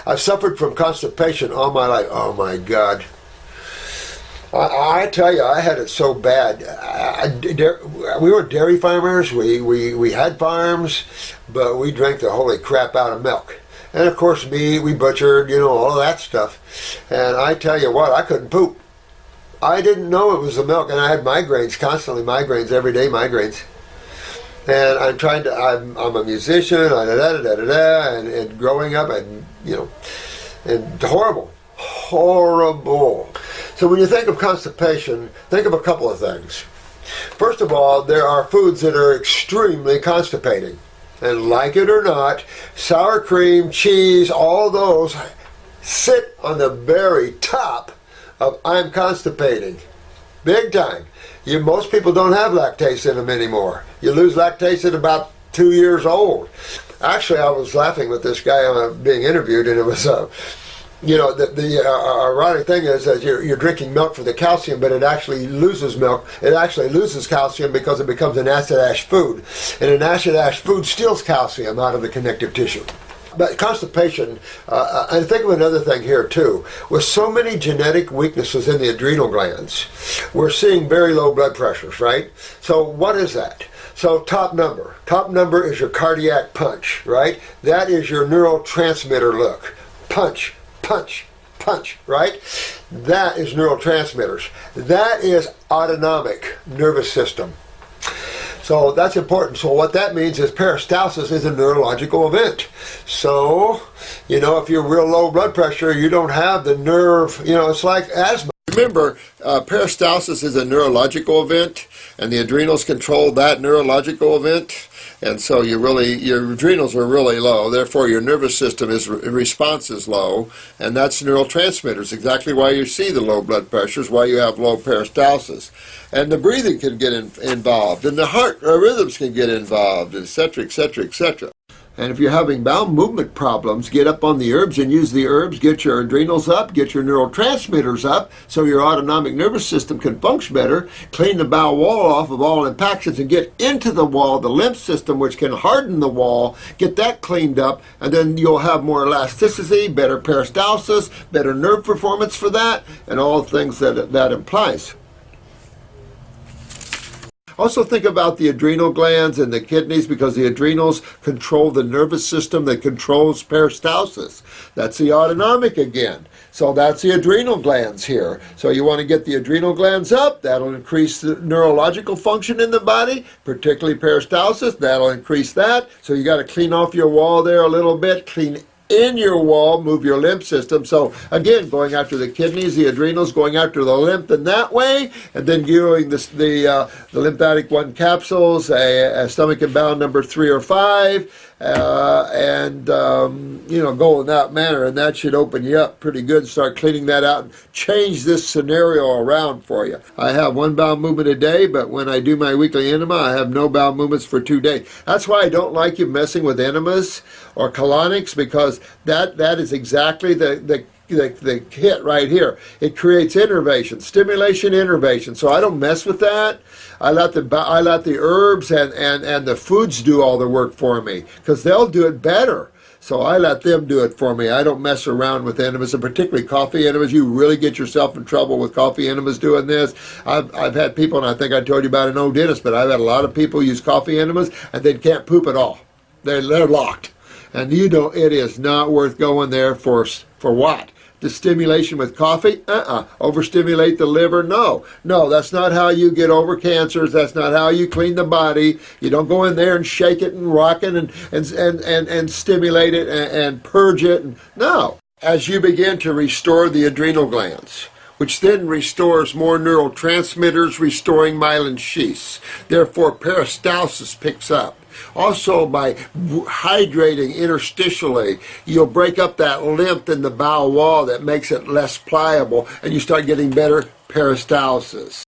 I've suffered from constipation all my life. Oh my God. I tell you, I had it so bad. We were dairy farmers. We had farms, but we drank the holy crap out of milk. And of course meat, we butchered, you know, all of that stuff. And I tell you what, I couldn't poop. I didn't know it was the milk, and I had migraines, constantly migraines, everyday migraines. And I'm a musician, and growing up, and you know, and horrible. So when you think of constipation, think of a couple of things. First of all, there are foods that are extremely constipating. And like it or not, sour cream, cheese, all those sit on the very top of I'm constipating. Big time. Most people don't have lactase in them anymore. You lose lactase at about 2 years old. Actually, I was laughing with this guy being interviewed, and it was you know, the ironic thing is that you're drinking milk for the calcium, but it actually loses milk. It actually loses calcium because it becomes an acid-ash food. And an acid-ash food steals calcium out of the connective tissue. But constipation, and think of another thing here too. With so many genetic weaknesses in the adrenal glands, we're seeing very low blood pressures, right? So what is that? So top number is your cardiac punch, right? That is your neurotransmitter look. Punch, punch, punch, right? That is neurotransmitters. That is autonomic nervous system. So that's important. So what that means is peristalsis is a neurological event. So, you know, if you're real low blood pressure, you don't have the nerve, you know, it's like asthma. Remember, peristalsis is a neurological event, and the adrenals control that neurological event. And so your adrenals are really low, therefore your nervous system response is low, and that's neurotransmitters, exactly why you see the low blood pressures, why you have low peristalsis. And the breathing can get involved, and the heart rhythms can get involved, etc., etc., etc. And if you're having bowel movement problems, get up on the herbs and use the herbs, get your adrenals up, get your neurotransmitters up so your autonomic nervous system can function better, clean the bowel wall off of all impactions and get into the wall, the lymph system, which can harden the wall, get that cleaned up, and then you'll have more elasticity, better peristalsis, better nerve performance for that, and all the things that implies. Also think about the adrenal glands and the kidneys, because the adrenals control the nervous system that controls peristalsis. That's the autonomic again. So that's the adrenal glands here. So you want to get the adrenal glands up. That'll increase the neurological function in the body, particularly peristalsis. That'll increase that. So you got to clean off your wall there a little bit, clean in your wall, move your lymph system. So again, going after the kidneys, the adrenals, going after the lymph in that way, and then doing the lymphatic 1 capsules, a stomach and bowel number 3 or 5, and you know, go in that manner, and that should open you up pretty good and start cleaning that out and change this scenario around for you. I have 1 bowel movement a day, but when I do my weekly enema, I have no bowel movements for 2 days. That's why I don't like you messing with enemas or colonics, because that is exactly the hit right here. It creates innervation, stimulation, innervation. So I don't mess with that. I let the herbs and the foods do all the work for me, because they'll do it better. So I let them do it for me. I don't mess around with enemas, and particularly coffee enemas. You really get yourself in trouble with coffee enemas doing this. I've had people, and I think I told you about an old dentist, but I've had a lot of people use coffee enemas and they can't poop at all. They're locked. And you know, it is not worth going there for what? The stimulation with coffee? Overstimulate the liver? No, that's not how you get over cancers. That's not how you clean the body. You don't go in there and shake it and rock it and stimulate it and purge it. No. As you begin to restore the adrenal glands, which then restores more neurotransmitters, restoring myelin sheaths. Therefore, peristalsis picks up. Also, by hydrating interstitially, you'll break up that lymph in the bowel wall that makes it less pliable, and you start getting better peristalsis.